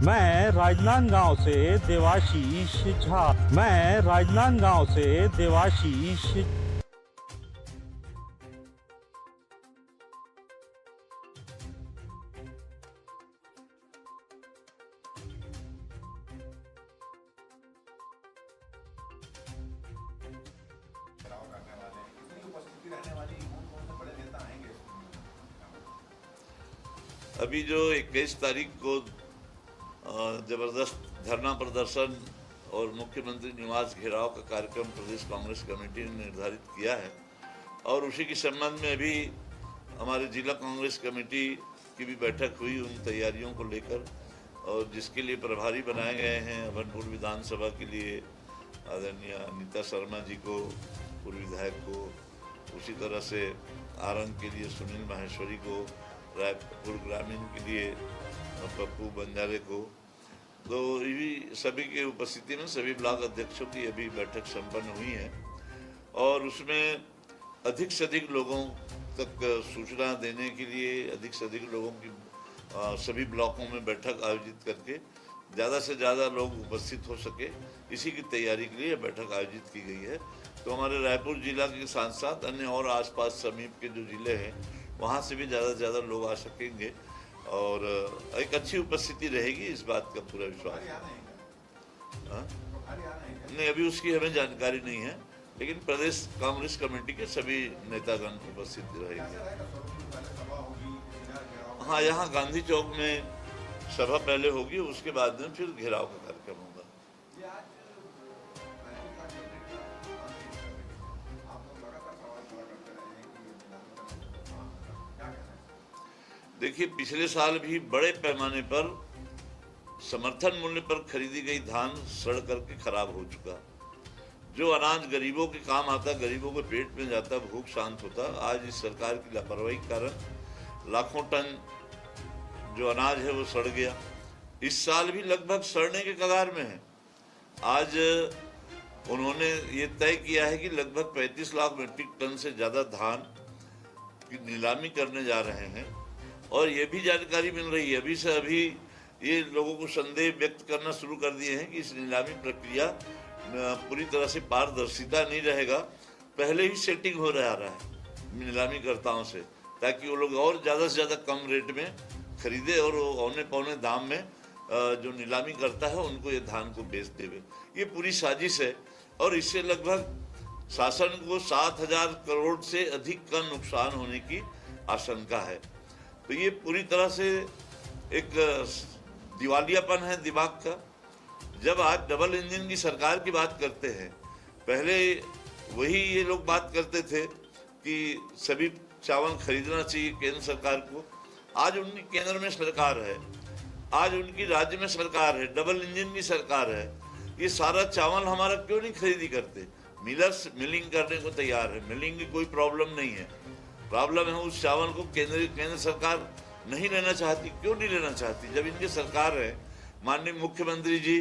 मैं राजनांदगांव से देवाशीष झा। मैं राजनांदगांव से देवाशीष। अभी जो 21 तारीख को जबरदस्त धरना प्रदर्शन और मुख्यमंत्री निवास घेराव का कार्यक्रम प्रदेश कांग्रेस कमेटी ने निर्धारित किया है और उसी के संबंध में अभी हमारे जिला कांग्रेस कमेटी की भी बैठक हुई उन तैयारियों को लेकर, और जिसके लिए प्रभारी बनाए गए हैं अभनपुर विधानसभा के लिए आदरणीय अनीता शर्मा जी को, पूर्व विधायक को, उसी तरह से आरंग के लिए सुनील माहेश्वरी को, रायपुर ग्रामीण के लिए पप्पू बंजारे को। तो ये सभी के उपस्थिति में सभी ब्लॉक अध्यक्षों की अभी बैठक संपन्न हुई है और उसमें अधिक से अधिक लोगों तक सूचना देने के लिए अधिक से अधिक लोगों की सभी ब्लॉकों में बैठक आयोजित करके ज़्यादा से ज़्यादा लोग उपस्थित हो सके, इसी की तैयारी के लिए बैठक आयोजित की गई है। तो हमारे रायपुर जिला के साथ साथ अन्य और आसपास समीप के जो ज़िले हैं वहाँ से भी ज़्यादा से ज़्यादा लोग आ सकेंगे और एक अच्छी उपस्थिति रहेगी, इस बात का पूरा विश्वास है। नहीं, अभी उसकी हमें जानकारी नहीं है, लेकिन प्रदेश कांग्रेस कमेटी के सभी नेतागण उपस्थित रहेंगे। हाँ, यहाँ गांधी चौक में सभा पहले होगी, उसके बाद में फिर घेराव का कार्यक्रम होगा। देखिए, पिछले साल भी बड़े पैमाने पर समर्थन मूल्य पर खरीदी गई धान सड़ करके खराब हो चुका। जो अनाज गरीबों के काम आता, गरीबों के पेट में जाता, भूख शांत होता, आज इस सरकार की लापरवाही के कारण लाखों टन जो अनाज है वो सड़ गया। इस साल भी लगभग सड़ने के कगार में है। आज उन्होंने ये तय किया है कि लगभग 35 लाख मीट्रिक टन से ज़्यादा धान की नीलामी करने जा रहे हैं और ये भी जानकारी मिल रही है अभी से अभी ये लोगों को संदेह व्यक्त करना शुरू कर दिए हैं कि इस नीलामी प्रक्रिया पूरी तरह से पारदर्शिता नहीं रहेगा, पहले ही सेटिंग हो रहा है नीलामीकर्ताओं से, ताकि वो लोग और ज़्यादा से ज़्यादा कम रेट में खरीदे और औने पौने दाम में जो नीलामी करता है उनको ये धान को बेच देवे। ये पूरी साजिश है और इससे लगभग शासन को 7,000 करोड़ से अधिक का नुकसान होने की आशंका है। तो ये पूरी तरह से एक दिवालियापन है दिमाग का। जब आज डबल इंजन की सरकार की बात करते हैं, पहले वही ये लोग बात करते थे कि सभी चावल खरीदना चाहिए केंद्र सरकार को। आज उनकी केंद्र में सरकार है, आज उनकी राज्य में सरकार है, डबल इंजन की सरकार है। ये सारा चावल हमारा क्यों नहीं खरीदी करते? मिलर्स मिलिंग करने को तैयार है, मिलिंग की कोई प्रॉब्लम नहीं है। प्रॉब्लम है उस चावल को केंद्र सरकार नहीं लेना चाहती। क्यों नहीं लेना चाहती? जब इनकी सरकार है, माननीय मुख्यमंत्री जी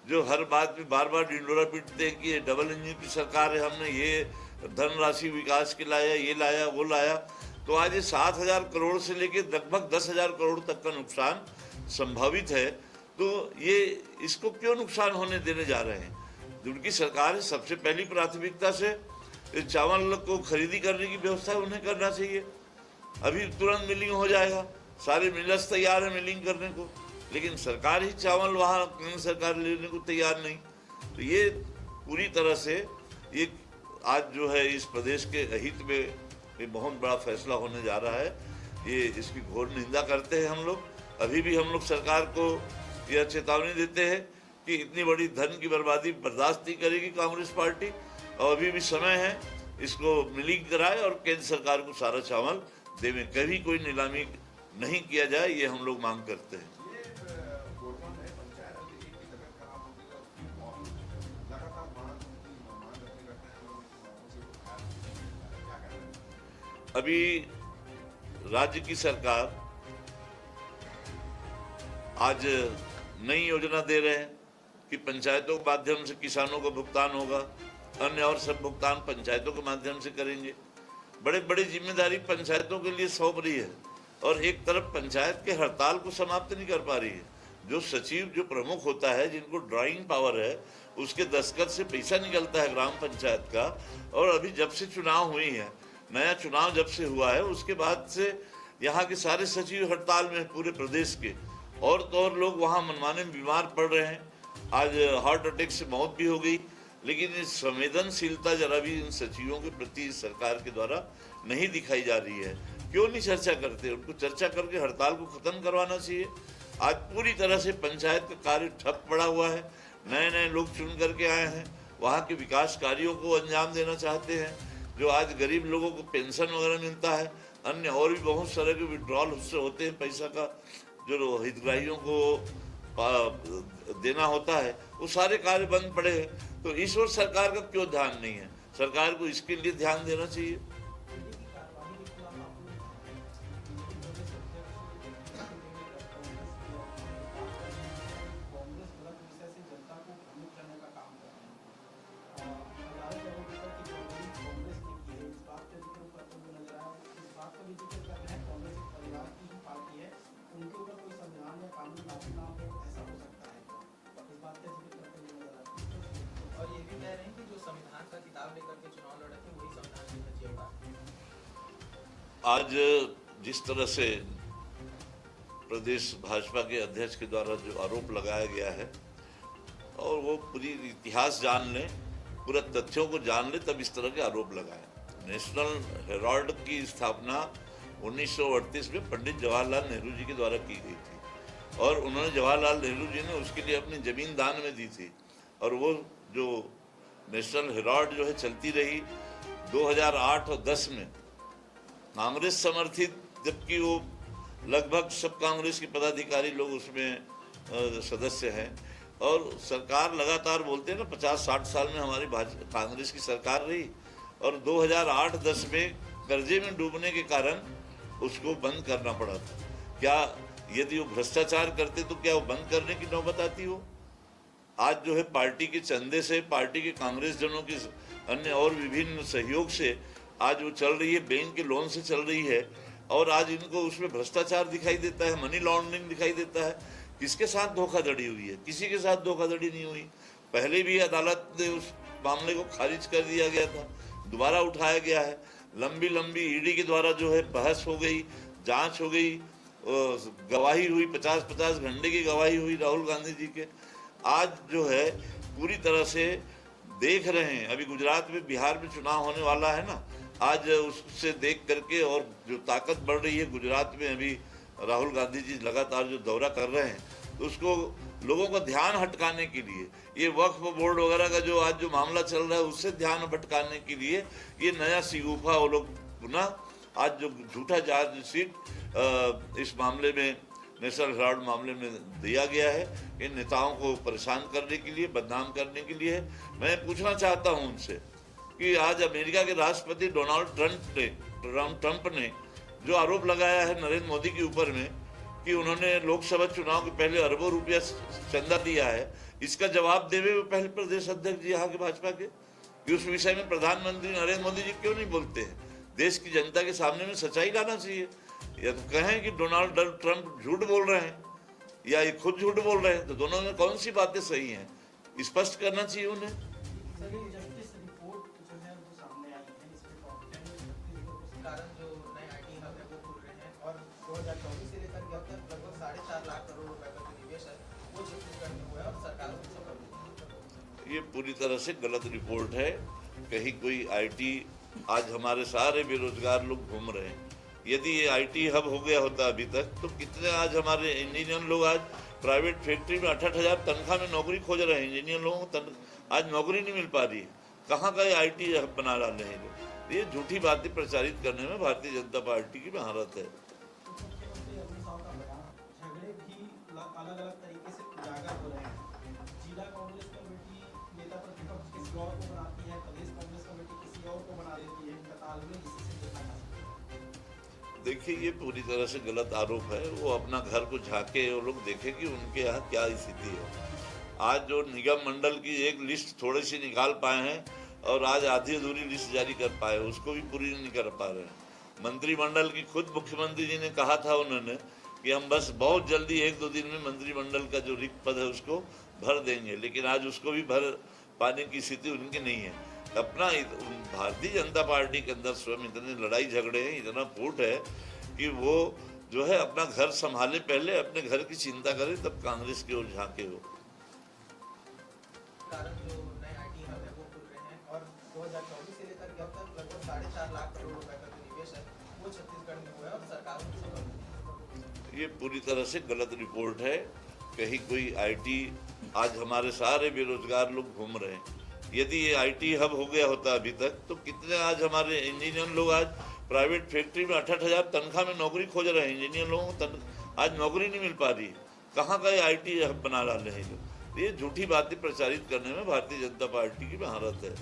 जो हर बात में बार बार ढिंडोरा पीटते हैं कि ये डबल इंजन की सरकार है, हमने ये धनराशि विकास के लाया, ये लाया, वो लाया, तो आज ये 7,000 करोड़ से लेके लगभग 10,000 करोड़ तक का नुकसान संभावित है। तो ये इसको क्यों नुकसान होने देने जा रहे हैं? उनकी सरकार है, सबसे पहली प्राथमिकता से चावल को खरीदी करने की व्यवस्था उन्हें करना चाहिए। अभी तुरंत मिलिंग हो जाएगा, सारे मिलर्स तैयार हैं मिलिंग करने को, लेकिन सरकार ही चावल वहाँ केंद्र सरकार लेने को तैयार नहीं। तो ये पूरी तरह से ये आज जो है इस प्रदेश के अहित में ये बहुत बड़ा फैसला होने जा रहा है। ये इसकी घोर निंदा करते हैं हम लोग। अभी भी हम लोग सरकार को यह चेतावनी देते हैं कि इतनी बड़ी धन की बर्बादी बर्दाश्त नहीं करेगी कांग्रेस पार्टी, और अभी भी समय है, इसको मिलिंग कराए और केंद्र सरकार को सारा चावल देवे, कभी कोई नीलामी नहीं किया जाए, ये हम लोग मांग करते हैं। अभी राज्य की सरकार आज नई योजना दे रहे हैं कि पंचायतों के माध्यम से किसानों को भुगतान होगा, अन्य और सब भुगतान पंचायतों के माध्यम से करेंगे। बड़े बड़ी जिम्मेदारी पंचायतों के लिए सौंप रही है और एक तरफ पंचायत के हड़ताल को समाप्त नहीं कर पा रही है। जो सचिव जो प्रमुख होता है, जिनको ड्राइंग पावर है, उसके दस्तखत से पैसा निकलता है ग्राम पंचायत का। और अभी जब से चुनाव हुई है, नया चुनाव जब से हुआ है, उसके बाद से यहाँ के सारे सचिव हड़ताल में, पूरे प्रदेश के। और तो और लोग वहाँ मनमाने में बीमार पड़ रहे हैं। आज हार्ट अटैक से मौत भी हो गई। लेकिन इस संवेदनशीलता जरा भी इन सचिवों के प्रति सरकार के द्वारा नहीं दिखाई जा रही है। क्यों नहीं चर्चा करते? उनको चर्चा करके हड़ताल को खत्म करवाना चाहिए। आज पूरी तरह से पंचायत का कार्य ठप पड़ा हुआ है। नए नए लोग चुन करके आए हैं, वहाँ के विकास कार्यों को अंजाम देना चाहते हैं। जो आज गरीब लोगों को पेंशन वगैरह मिलता है, अन्य और भी बहुत सारे के विड्रॉल उससे होते हैं, पैसा का जो हितग्राहियों को देना होता है, वो सारे कार्य बंद पड़े हैं। तो इस ओर सरकार का क्यों ध्यान नहीं है? सरकार को इसके लिए ध्यान देना चाहिए। और ये भी कह रहे हैं कि जो संविधान का किताब लेकर के चुनाव लड़े थे, वही संविधान की बची है। आज जिस तरह से प्रदेश भाजपा के अध्यक्ष के द्वारा जो आरोप लगाया गया है, और वो पूरी इतिहास जान लें, पूरा तथ्यों को जान लें, तब इस तरह के आरोप लगाए। नेशनल हेराल्ड की स्थापना 1938 में पंडित जवाहरलाल नेहरू जी के द्वारा की गई थी, और उन्होंने, जवाहरलाल नेहरू जी ने उसके लिए अपनी जमीन दान में दी थी। और वो जो नेशनल हेराल्ड जो है चलती रही 2008 और 10 में कांग्रेस समर्थित, जबकि वो लगभग सब कांग्रेस के पदाधिकारी लोग उसमें सदस्य हैं। और सरकार लगातार बोलते हैं ना, 50-60 साल में हमारी कांग्रेस की सरकार रही, और 2008-10 में कर्जे में डूबने के कारण उसको बंद करना पड़ा था। क्या यदि वो भ्रष्टाचार करते तो क्या वो बंद करने की नौबत आती हो? आज जो है पार्टी के चंदे से, पार्टी के कांग्रेस जनों के अन्य और विभिन्न सहयोग से आज वो चल रही है, बैंक के लोन से चल रही है। और आज इनको उसमें भ्रष्टाचार दिखाई देता है, मनी लॉन्ड्रिंग दिखाई देता है। किसके साथ धोखाधड़ी हुई है? किसी के साथ धोखाधड़ी नहीं हुई। पहले भी अदालत ने उस मामले को खारिज कर दिया गया था, दोबारा उठाया गया है। लंबी ईडी के द्वारा जो है बहस हो गई, जांच हो गई, गवाही हुई, 50-50 घंटे की गवाही हुई राहुल गांधी जी के। आज जो है पूरी तरह से देख रहे हैं, अभी गुजरात में, बिहार में चुनाव होने वाला है ना, आज उससे देख करके, और जो ताकत बढ़ रही है गुजरात में, अभी राहुल गांधी जी लगातार जो दौरा कर रहे हैं, तो उसको लोगों का ध्यान हटकाने के लिए, ये वक्फ बोर्ड वगैरह का जो आज जो मामला चल रहा है, उससे ध्यान भटकाने के लिए ये नया सिगुफा वो लोग पुनः आज जो झूठा चार्जशीट इस मामले में, नेशनल हेराल्ड मामले में दिया गया है, इन नेताओं को परेशान करने के लिए, बदनाम करने के लिए। मैं पूछना चाहता हूं उनसे कि आज अमेरिका के राष्ट्रपति डोनाल्ड ट्रंप ने जो आरोप लगाया है नरेंद्र मोदी के ऊपर में कि उन्होंने लोकसभा चुनाव के पहले अरबों रुपया चंदा दिया है, इसका जवाब देवे हुए पहले प्रदेश अध्यक्ष जी यहाँ के भाजपा के, कि उस विषय में प्रधानमंत्री नरेंद्र मोदी जी क्यों नहीं बोलते हैं? देश की जनता के सामने में सच्चाई लाना चाहिए। या तो कहें कि डोनाल्ड ट्रंप झूठ बोल रहे हैं, या ये खुद झूठ बोल रहे हैं, तो दोनों में कौन सी बातें सही हैं, स्पष्ट करना चाहिए उन्हें। ये पूरी तरह से गलत रिपोर्ट है। कहीं कोई आईटी, आज हमारे सारे बेरोजगार लोग घूम रहे हैं। यदि ये आईटी हब हो गया होता अभी तक, तो कितने आज हमारे इंजीनियर लोग आज प्राइवेट फैक्ट्री में 8-8 हज़ार तनख्वाह में नौकरी खोज रहे हैं। इंजीनियर लोगों को आज नौकरी नहीं मिल पा रही है। कहाँ का आईटी हब बना डाले हैं लोग। ये झूठी बातें प्रचारित करने में भारतीय जनता पार्टी की महारत है। देखिए, ये पूरी तरह से गलत आरोप है। वो अपना घर को झांके, वो लोग देखें कि उनके यहाँ क्या स्थिति है। आज जो निगम मंडल की एक लिस्ट थोड़ी सी निकाल पाए हैं, और आज आधी अधूरी लिस्ट जारी कर पाए, उसको भी पूरी नहीं कर पा रहे हैं। मंत्रिमंडल की खुद मुख्यमंत्री जी ने कहा था उन्होंने कि हम बस बहुत जल्दी 1-2 दिन में मंत्रिमंडल का जो रिक्त पद है उसको भर देंगे, लेकिन आज उसको भी भर पाने की स्थिति उनकी नहीं है। अपना भारतीय जनता पार्टी के अंदर स्वयं इतने लड़ाई झगड़े हैं, इतना फूट है कि वो जो है अपना घर संभाले, पहले अपने घर की चिंता करे, तब कांग्रेस की ओर झांके हो। कारण जो नए आईटी हब है वो खुल रहे हैं और 2024 से लेकर अब तक लगभग 4.5 लाख करोड़ रुपए का जो निवेश है वो छत्तीसगढ़ में हुआ है और सरकारों की ये पूरी तरह से गलत रिपोर्ट है। कहीं कोई आईटी, आज हमारे सारे बेरोजगार लोग घूम रहे हैं। यदि ये आईटी हब हो गया होता अभी तक, तो कितने आज हमारे इंजीनियर लोग आज प्राइवेट फैक्ट्री में 8-8 हज़ार तनख्वाह में नौकरी खोज रहे हैं। इंजीनियर लोगों को आज नौकरी नहीं मिल पा रही है। कहाँ का ये आईटी हब बना डाले हैं लोग। ये झूठी बातें प्रचारित करने में भारतीय जनता पार्टी की महारत है।